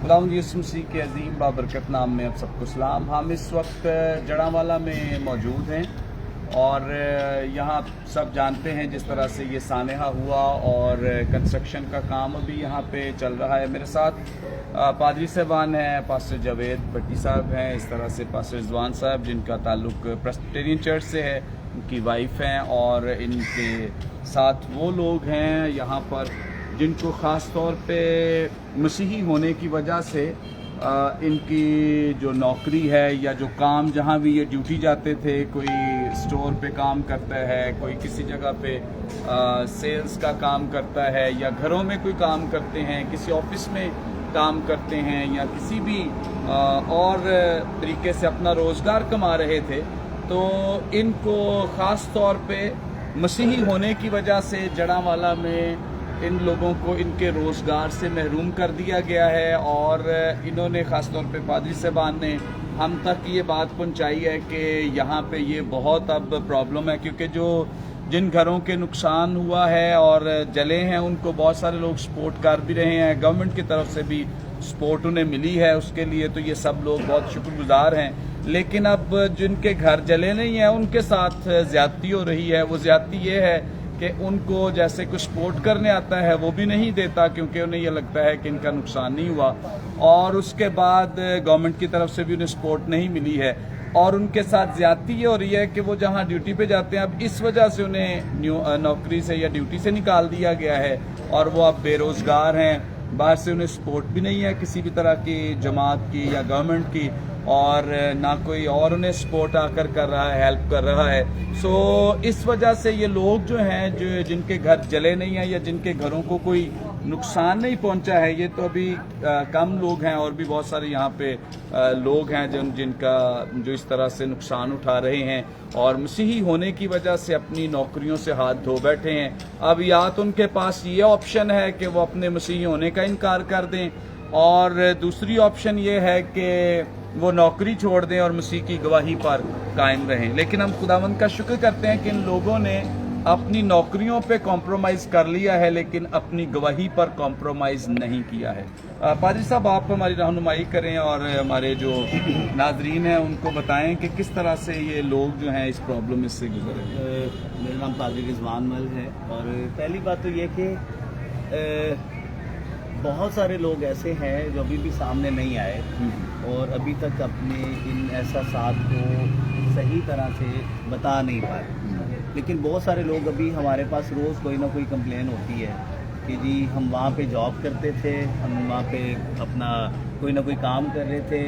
खुदावंद यीशु मसीह के अजीम बाबरकत नाम में आप सबको सलाम। हम इस वक्त जड़ांवाला में मौजूद हैं और यहाँ सब जानते हैं जिस तरह से ये सानहा हुआ और कंस्ट्रक्शन का काम अभी यहाँ पे चल रहा है। मेरे साथ पादरी साहबान हैं, पास्टर जावेद भट्टी साहब हैं, इस तरह से पास्टर रिजवान साहब जिनका ताल्लुक प्रेस्बिटेरियन चर्च से है, उनकी वाइफ हैं, और इनके साथ वो लोग हैं यहाँ पर जिनको ख़ास तौर पे मसीही होने की वजह से इनकी जो नौकरी है या जो काम जहाँ भी ये ड्यूटी जाते थे, कोई स्टोर पे काम करता है, कोई किसी जगह पे सेल्स का काम करता है, या घरों में कोई काम करते हैं, किसी ऑफिस में काम करते हैं, या किसी भी और तरीके से अपना रोज़गार कमा रहे थे, तो इनको ख़ास तौर पे मसीही होने की वजह से जड़ांवाला में इन लोगों को इनके रोज़गार से महरूम कर दिया गया है। और इन्होंने ख़ास तौर पे पादरी साहबान ने हम तक ये बात पहुंचाई है कि यहाँ पे ये बहुत अब प्रॉब्लम है, क्योंकि जिन घरों के नुकसान हुआ है और जले हैं उनको बहुत सारे लोग सपोर्ट कर भी रहे हैं, गवर्नमेंट की तरफ से भी सपोर्ट उन्हें मिली है, उसके लिए तो ये सब लोग बहुत शुक्रगुजार हैं। लेकिन अब जिनके घर जले नहीं हैं उनके साथ ज़्यादती हो रही है। वो ज़्यादती ये है कि उनको जैसे कुछ सपोर्ट करने आता है वो भी नहीं देता, क्योंकि उन्हें यह लगता है कि इनका नुकसान नहीं हुआ, और उसके बाद गवर्नमेंट की तरफ से भी उन्हें सपोर्ट नहीं मिली है। और उनके साथ ज़्यादती ये हो रही है कि वो जहाँ ड्यूटी पे जाते हैं, अब इस वजह से उन्हें नौकरी से या ड्यूटी से निकाल दिया गया है और वो अब बेरोज़गार हैं। बाहर से उन्हें सपोर्ट भी नहीं है किसी भी तरह की जमात की या गवर्नमेंट की, और ना कोई और उन्हें सपोर्ट आकर कर रहा है, हेल्प कर रहा है। सो इस वजह से ये लोग जो हैं जिनके घर जले नहीं हैं या जिनके घरों को कोई नुकसान नहीं पहुंचा है, ये तो अभी कम लोग हैं, और भी बहुत सारे यहाँ पे लोग हैं जिनका जो इस तरह से नुकसान उठा रहे हैं और मसीही होने की वजह से अपनी नौकरियों से हाथ धो बैठे हैं। अब या तो उनके पास ये ऑप्शन है कि वो अपने मसीही होने का इनकार कर दें, और दूसरी ऑप्शन ये है कि वो नौकरी छोड़ दें और मसीह की गवाही पर कायम रहें। लेकिन हम खुदावंद का शुक्र करते हैं कि इन लोगों ने अपनी नौकरियों पे कॉम्प्रोमाइज़ कर लिया है, लेकिन अपनी गवाही पर कॉम्प्रोमाइज़ नहीं किया है। पादरी साहब, आप हमारी रहनुमाई करें और हमारे जो नाजरीन हैं उनको बताएं कि किस तरह से ये लोग जो हैं इस प्रॉब्लम से गुजरे। मेरा नाम पादरी रिजवान मल है, और पहली बात तो ये कि बहुत सारे लोग ऐसे हैं जो अभी भी सामने नहीं आए और अभी तक अपने इन एहसासात को सही तरह से बता नहीं पाए। लेकिन बहुत सारे लोग अभी हमारे पास रोज़ कोई ना कोई कंप्लेन होती है कि जी हम वहाँ पे जॉब करते थे, हम वहाँ पे अपना कोई ना कोई काम कर रहे थे,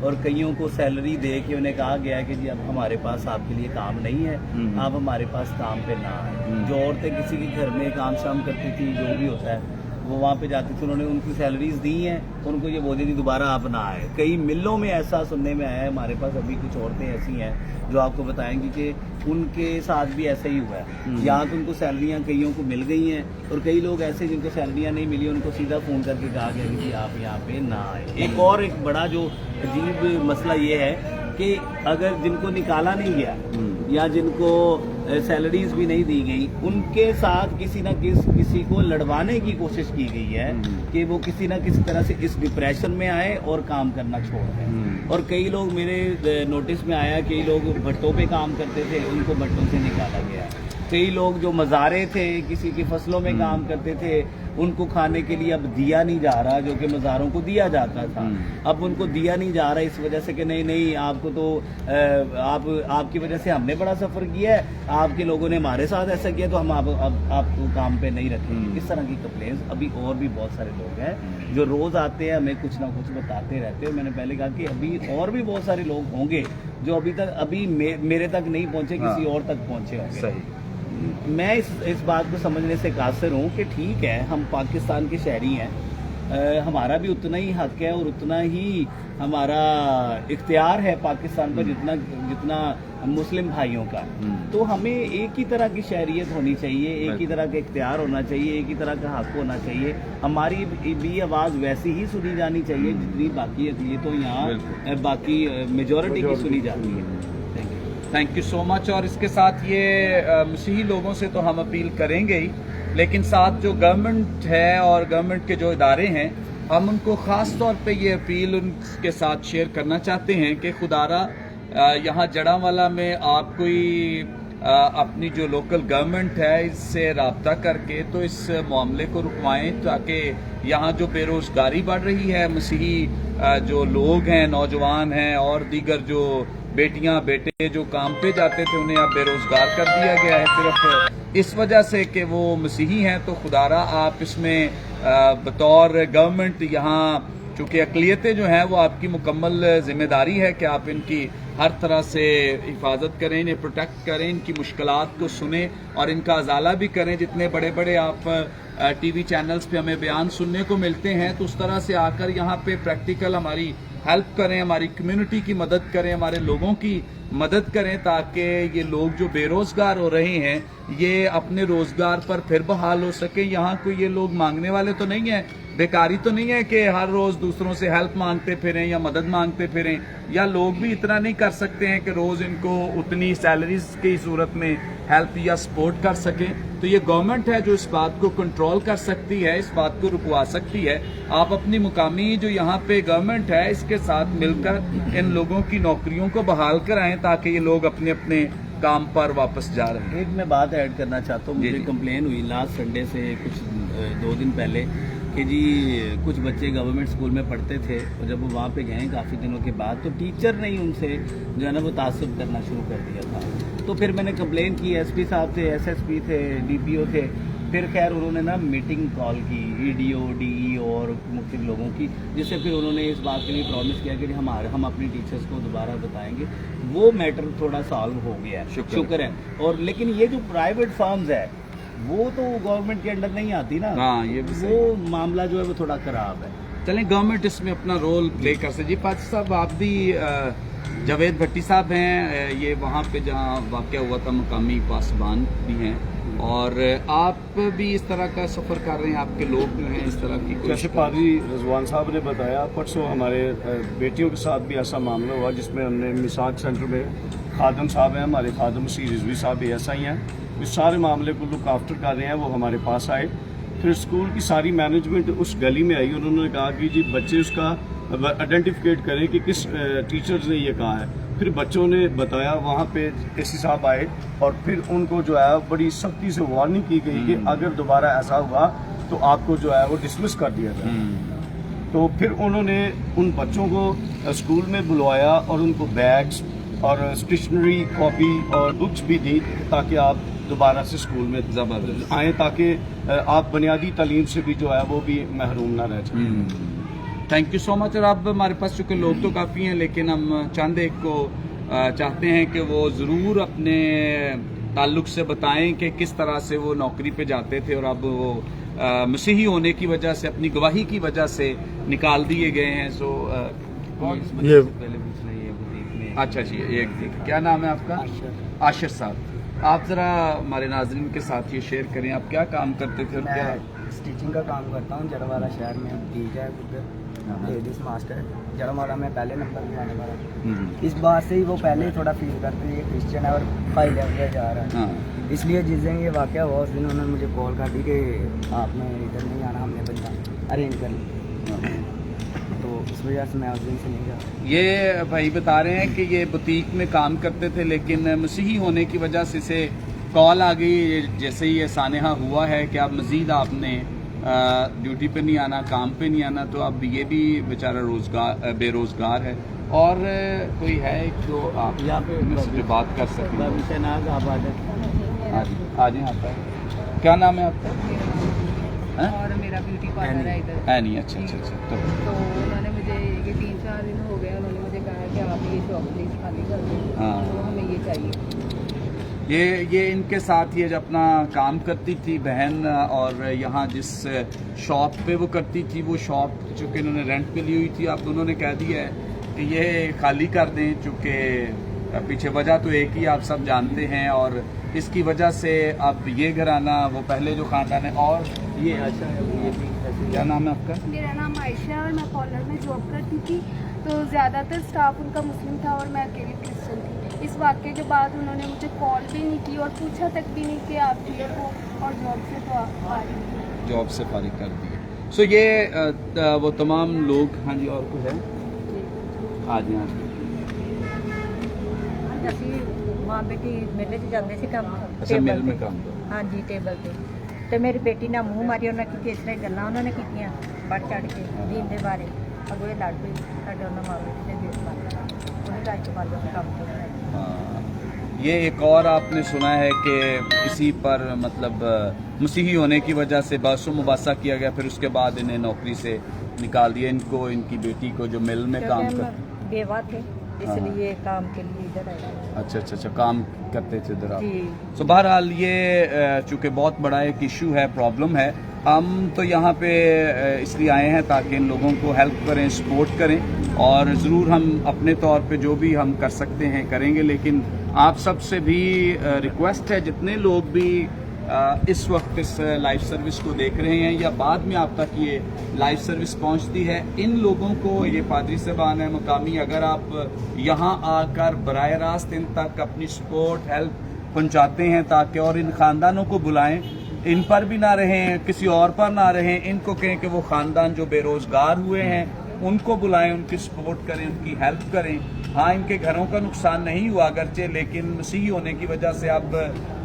और कईयों को सैलरी दे के उन्हें कहा गया है कि जी अब हमारे पास आपके लिए काम नहीं है, आप हमारे पास काम पे ना आए। जो औरतें किसी के घर में काम शाम करती थी, जो भी होता है, वो वहाँ पे जाती थी, उन्होंने उनकी सैलरीज दी हैं, उनको ये बोले थी दोबारा आप ना आए। कई मिलों में ऐसा सुनने में आया है, हमारे पास अभी कुछ औरतें ऐसी हैं जो आपको बताएंगी कि उनके साथ भी ऐसा ही हुआ है। यहाँ तो उनको सैलरियाँ कईयों को मिल गई हैं, और कई लोग ऐसे जिनको सैलरियाँ नहीं मिली उनको सीधा फ़ोन करके कहा गया कि आप यहाँ पे ना आए। एक बड़ा जो अजीब मसला ये है कि अगर जिनको निकाला नहीं गया या जिनको सैलरीज भी नहीं दी गई, उनके साथ किसी को लड़वाने की कोशिश की गई है कि वो किसी न किसी तरह से इस डिप्रेशन में आए और काम करना छोड़ दें। और कई लोग मेरे नोटिस में आया, कई लोग भट्टों पे काम करते थे, उनको भट्टों से निकाला गया। कई लोग जो मज़ारे थे, किसी की फसलों में काम करते थे, उनको खाने के लिए अब दिया नहीं जा रहा, जो कि मज़ारों को दिया जाता था। अब उनको दिया नहीं जा रहा इस वजह से कि नहीं आपको तो आपकी वजह से हमने बड़ा सफ़र किया है, आपके लोगों ने हमारे साथ ऐसा किया तो हम आपको काम पे नहीं रखेंगे। इस तरह की कंप्लेंट्स अभी और भी बहुत सारे लोग हैं जो रोज़ आते हैं, हमें कुछ ना कुछ बताते रहते हैं। मैंने पहले कहा कि अभी और भी बहुत सारे लोग होंगे जो अभी मेरे तक नहीं पहुँचे, किसी और तक पहुँचे होंगे। मैं इस बात को समझने से कासिर हूँ कि ठीक है, हम पाकिस्तान के शहरी हैं, हमारा भी उतना ही हक है और उतना ही हमारा इख्तियार है पाकिस्तान पर जितना मुस्लिम भाइयों का। तो हमें एक ही तरह की शहरियत होनी चाहिए, एक ही तरह का इख्तियार होना चाहिए, एक ही तरह का हक होना चाहिए। हमारी भी आवाज़ वैसी ही सुनी जानी चाहिए जितनी बाकी अक़लियतों यहाँ बाकी मेजॉरिटी की सुनी जाती है। Thank you so much. और इसके साथ ये मसीही लोगों से तो हम अपील करेंगे ही لیکن ساتھ جو گورنمنٹ ہے اور گورنمنٹ کے جو ادارے ہیں ہم ان کو خاص طور پہ یہ اپیل ان کے ساتھ شیئر کرنا چاہتے ہیں کہ خدارا یہاں جڑاوالا میں آپ کوئی اپنی جو لوکل گورنمنٹ ہے اس سے رابطہ کر کے تو اس معاملے کو رکوائیں تاکہ یہاں جو بے روزگاری بڑھ رہی ہے مسیحی جو لوگ ہیں نوجوان ہیں اور دیگر جو بیٹیاں بیٹے جو کام پہ جاتے تھے انہیں اب بے روزگار کر دیا گیا ہے صرف اس وجہ سے کہ وہ مسیحی ہیں تو خدارا آپ اس میں بطور گورنمنٹ یہاں چونکہ اقلیتیں جو ہیں وہ آپ کی مکمل ذمہ داری ہے کہ آپ ان کی ہر طرح سے حفاظت کریں انہیں پروٹیکٹ کریں ان کی مشکلات کو سنیں اور ان کا ازالہ بھی کریں جتنے بڑے بڑے آپ ٹی وی چینلز پہ ہمیں بیان سننے کو ملتے ہیں تو اس طرح سے آ کر یہاں پہ پریکٹیکل ہماری ہیلپ کریں ہماری کمیونٹی کی مدد کریں ہمارے لوگوں کی مدد کریں تاکہ یہ لوگ جو بے روزگار ہو رہے ہیں یہ اپنے روزگار پر پھر بحال ہو سکیں یہاں کوئی یہ لوگ مانگنے والے تو نہیں ہیں بیکاری تو نہیں ہے کہ ہر روز دوسروں سے ہیلپ مانگتے پھریں یا مدد مانگتے پھریں یا لوگ بھی اتنا نہیں کر سکتے ہیں کہ روز ان کو اتنی سیلریز کی صورت میں ہیلپ یا سپورٹ کر سکیں تو یہ گورنمنٹ ہے جو اس بات کو کنٹرول کر سکتی ہے اس بات کو رکوا سکتی ہے آپ اپنی مقامی جو یہاں پہ گورنمنٹ ہے اس کے ساتھ مل کر ان لوگوں کی نوکریوں کو بحال کرائیں تاکہ یہ لوگ اپنے اپنے کام پر واپس جا رہے ہیں ایک میں بات ایڈ کرنا چاہتا ہوں جی مجھے کمپلین ہوئی لاسٹ سنڈے سے کچھ 2 دن پہلے کہ جی کچھ بچے گورنمنٹ اسکول میں پڑھتے تھے اور جب وہ وہاں پہ گئے کافی دنوں کے بعد تو ٹیچر نے ہی ان سے جو ہے نا وہ تعصب کرنا شروع کر دیا تھا تو پھر میں نے کمپلین کی ایس پی صاحب تھے ایس ایس پی تھے ڈی پی او تھے پھر خیر انہوں نے نا میٹنگ کال کی E D O D E اور مختلف لوگوں کی جس سے پھر انہوں نے اس بات کے لیے پرومس کیا کہ ہم اپنی ٹیچرز کو دوبارہ بتائیں گے وہ میٹر تھوڑا سالو ہو گیا ہے شکر ہے اور لیکن یہ جو پرائیویٹ فارمز ہے وہ تو گورنمنٹ کے انڈر نہیں آتی نا ہاں یہ بھی وہ معاملہ جو ہے وہ تھوڑا خراب ہے چلیں گورنمنٹ اس میں اپنا رول پلے کر سکے جی پاچی صاحب آپ بھی جاوید بھٹی صاحب ہیں یہ وہاں پہ جہاں واقعہ ہوا تھا مقامی پاسبان بھی ہیں اور آپ بھی اس طرح کا سفر کر رہے ہیں آپ کے لوگ جو ہیں اس طرح کی جیسے پادری رضوان صاحب نے بتایا پرسوں ہمارے بیٹیوں کے ساتھ بھی ایسا معاملہ ہوا جس میں ہم نے مساق سینٹر میں خادم صاحب ہیں ہمارے خادم مسیح رضوی صاحب بھی ایسا ہی ہیں اس سارے معاملے کو لک آفٹر کر رہے ہیں وہ ہمارے پاس آئے پھر اسکول کی ساری مینجمنٹ اس گلی میں آئی انہوں نے کہا کہ جی بچے اس کا آئیڈینٹیفکیٹ کریں کہ کس ٹیچرز نے یہ کہا ہے پھر بچوں نے بتایا وہاں پہ اے سی صاحب آئے اور پھر ان کو جو ہے بڑی سختی سے وارننگ کی گئی کہ اگر دوبارہ ایسا ہوا تو آپ کو جو ہے وہ ڈسمس کر دیا جائے تو پھر انہوں نے ان بچوں کو اسکول میں بلوایا اور ان کو بیگس اور اسٹیشنری کاپی اور بکس بھی دی تاکہ آپ دوبارہ سے اسکول میں زبردست آئیں تاکہ آپ بنیادی تعلیم سے بھی جو ہے وہ بھی محروم نہ رہ جائیں تھینک یو سو مچ اور اب ہمارے پاس چونکہ لوگ تو کافی ہیں لیکن ہم چند ایک کو چاہتے ہیں کہ وہ ضرور اپنے تعلق سے بتائیں کہ کس طرح سے وہ نوکری پہ جاتے تھے اور اب وہ مسیحی ہونے کی وجہ سے اپنی گواہی کی وجہ سے نکال دیے گئے ہیں سو اچھا جی ایک کیا نام ہے آپ کا عاشر صاحب آپ ذرا ہمارے ناظرین کے ساتھ یہ شیئر کریں آپ کیا کام کرتے تھے اور کیا اسٹیچنگ کا کام کرتا ہوں جڑوالا شہر میں ٹھیک ہے لیڈیز ماسٹر جڑوالا میں پہلے نمبر پہ آنے والا اس بات سے ہی وہ پہلے ہی تھوڑا فیل کرتے ہیں یہ کرسچن ہے اور ہائی لیول پہ جا رہا ہے اس لیے جس دن یہ واقعہ ہوا اس دن انہوں نے مجھے کال کر دی کہ آپ نے ادھر نہیں آنا ہم نے بندہ ارینج کر لی تو اس وجہ سے میں اس دن سے نہیں جا یہ بھائی بتا رہے ہیں کہ یہ بوتیک میں کام کرتے تھے لیکن مسیحی ہونے کی وجہ سے اسے کال آ گئی جیسے ہی یہ سانحہ ہوا ہے کہ اب مزید آپ نے ڈیوٹی پہ نہیں آنا کام پہ نہیں آنا تو اب یہ بھی بیچارہ بے روزگار ہے اور کوئی ہے جو آپ یہاں پہ جو بات کر سکیں آپ آ جائیں آپ کا کیا نام ہے آپ کا اور میرا بیوٹی پارلر ہے ادھر نہیں اچھا تو انہوں نے مجھے یہ 3-4 دن ہو گئے انہوں نے مجھے کہا کہ آپ یہ شاپ پلیز خالی کر دیں تو ہمیں یہ چاہیے یہ ان کے ساتھ یہ جو اپنا کام کرتی تھی بہن اور یہاں جس شاپ پہ وہ کرتی تھی وہ شاپ چونکہ انہوں نے رینٹ پہ لی ہوئی تھی اب انہوں نے کہہ دیا ہے کہ یہ خالی کر دیں چونکہ پیچھے وجہ تو ایک ہی آپ سب جانتے ہیں اور اس کی وجہ سے اب یہ گھرانہ وہ پہلے جو خاندان ہے اور یہ اچھا ہے کیا نام ہے آپ کا؟ میرا نام عائشہ ہے اور میں پارلر میں جاب کرتی تھی تو زیادہ تر اسٹاف ان کا مسلم تھا اور میں اکیلی کرسچن تھی इस वाक़े के बाद उन्होंने मुझे कॉल भी नहीं की और पूछा तक भी नहीं कि आप ठीक हो, और जॉब से तो आप जॉब से फारिग कर दिए। सो ये वो तमाम लोग, हाँ जी और कुछ है? आज यहाँ ਅਸੀਂ ਮਾਂ ਬੇਟੀ ਮੇਲੇ 'ਚ ਜਾਂਦੇ ਸੀ ਕੰਮ ਅੱਛਾ ਮਿਲ में काम करो। ਹਾਂਜੀ ਟੇਬਲ ਤੇ ਮੇਰੀ ਬੇਟੀ ਨਾਲ ਮੂੰਹ ਮਾਰੀ, ਉਹਨਾਂ ਕੀ ਇਸ ਤਰ੍ਹਾਂ ਗੱਲਾਂ ਉਹਨਾਂ ਨੇ ਕੀਤੀਆਂ ਵੱਧ ਚੜ ਕੇ ਦੀਨ ਦੇ ਬਾਰੇ, ਅੱਗੋਂ ਇਹ ਲੜ ਪਈ ਸਾਡੇ ਉਹਨਾਂ ਮਾਂ ਬੇਟੀ ਦੇ ਦੇਸ਼ ਬਾਰੇ, ਉਹਨੇ ਰਾਜ ਤੋਂ ਬਾਅਦ ਕੰਮ ਕੀਤਾ। हाँ, ये एक और आपने सुना है कि इसी पर मतलब मसीही होने की वजह से बासु मुबासा किया गया, फिर उसके बाद इन्हें नौकरी से निकाल दिया, इनको इनकी बेटी को जो मिल में काम क्योंकि कर। हम बेवा थे इसलिए काम के लिए इधर आए। अच्छा काम करते थे इधर आप। जी। तो बहरहाल ये चूँकि बहुत बड़ा एक इशू है, प्रॉब्लम है, हम तो यहाँ पे इसलिए आए हैं ताकि इन लोगों को हेल्प करें, सपोर्ट करें, और ज़रूर हम अपने तौर पे जो भी हम कर सकते हैं करेंगे, लेकिन आप सबसे भी रिक्वेस्ट है, जितने लोग भी इस वक्त इस लाइव सर्विस को देख रहे हैं या बाद में आप तक ये लाइव सर्विस पहुंचती है, इन लोगों को, ये पादरी साहबान है मुकामी, अगर आप यहाँ आकर बराह रास्त इन तक अपनी सपोर्ट हेल्प पहुंचाते हैं ताकि, और इन ख़ानदानों को बुलाएं, इन पर भी ना रहें, किसी और पर ना रहें, इनको कहें कि वो ख़ानदान जो बेरोज़गार हुए हैं उनको बुलाएं, उनकी सपोर्ट करें, उनकी हेल्प करें। हाँ, इनके घरों का नुकसान नहीं हुआ अगरचे, लेकिन मसीही होने की वजह से अब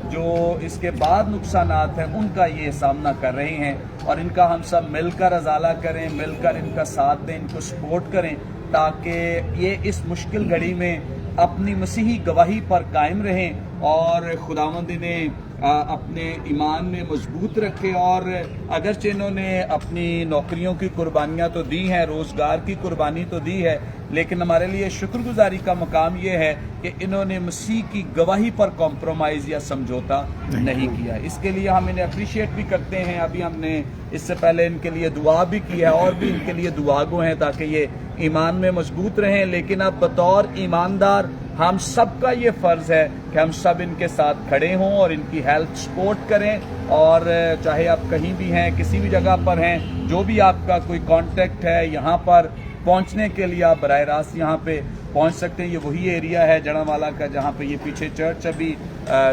जो इसके बाद नुकसानात हैं उनका ये सामना कर रहे हैं, और इनका हम सब मिलकर अजाला करें, मिलकर इनका साथ दें, इनको सपोर्ट करें, ताकि ये इस मुश्किल घड़ी में अपनी मसीही गवाही पर कायम रहें और खुदावंद इन्हें अपने ईमान में मजबूत रखे। और अगरचे इन्होंने अपनी नौकरियों की कुर्बानियाँ तो दी हैं, रोज़गार की कुर्बानी तो दी है, लेकिन हमारे लिए शुक्रगुजारी का मकाम ये है कि इन्होंने मसीह की गवाही पर कॉम्प्रोमाइज़ या समझौता नहीं किया। इसके लिए हम इन्हें अप्रिशिएट भी करते हैं। अभी हमने इससे पहले इनके लिए दुआ भी की है, और भी इनके लिए दुआ गो हैं ताकि ये ईमान में मजबूत रहें। लेकिन अब बतौर ईमानदार हम सब का ये फ़र्ज़ है कि हम सब इनके साथ खड़े हों और इनकी हेल्प सपोर्ट करें। और चाहे आप कहीं भी हैं, किसी भी जगह पर हैं, जो भी आपका कोई कांटेक्ट है, यहाँ पर पहुँचने के लिए आप बराह रास्त यहाँ पे पहुँच सकते हैं। ये वही एरिया है जड़ावाला का जहाँ पे ये पीछे चर्च अभी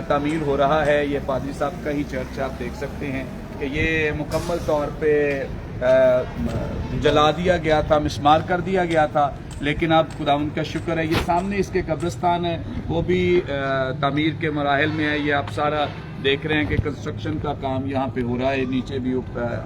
तामीर हो रहा है। ये पादरी साहब का ही चर्च आप देख सकते हैं कि ये मुकम्मल तौर पे जला दिया गया था, मिस्मार कर दिया गया था, लेकिन अब खुदावंद का शुक्र है ये सामने इसके कब्रिस्तान है, वो भी तामीर के मराहिल में है। ये आप सारा देख रहे हैं कि कंस्ट्रक्शन का काम यहाँ पे हो रहा है, नीचे भी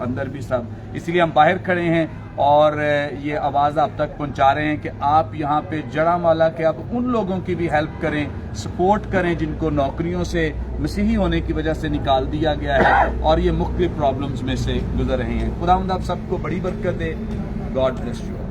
अंदर भी सब, इसलिए हम बाहर खड़े हैं और ये आवाज़ आप तक पहुँचा रहे हैं कि आप यहाँ पे जड़ावाला के आप उन लोगों की भी हेल्प करें, सपोर्ट करें जिनको नौकरियों से मसीही होने की वजह से निकाल दिया गया है और ये मुख्तलिफ प्रॉब्लम्स में से गुजर रहे हैं। खुदावंद आप सबको बड़ी बरकत दे। God bless you.